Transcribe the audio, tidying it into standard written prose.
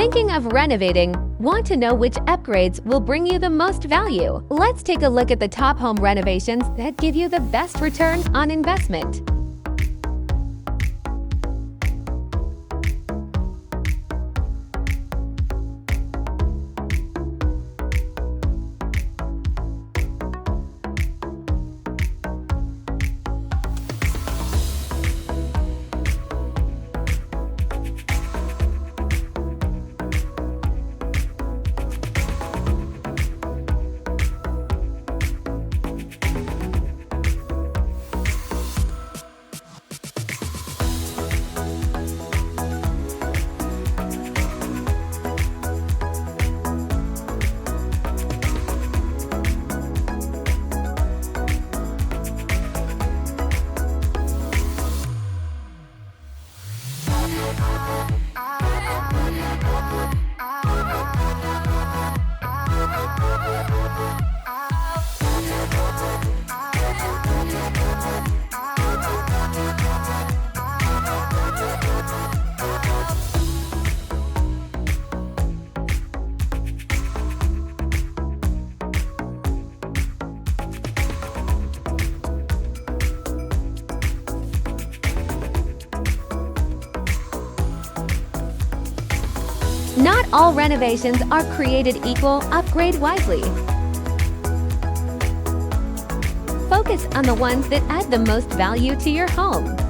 Thinking of renovating? Want to know which upgrades will bring you the most value? Let's take a look at the top home renovations that give you the best return on investment. Not all renovations are created equal. Upgrade wisely. Focus on the ones that add the most value to your home.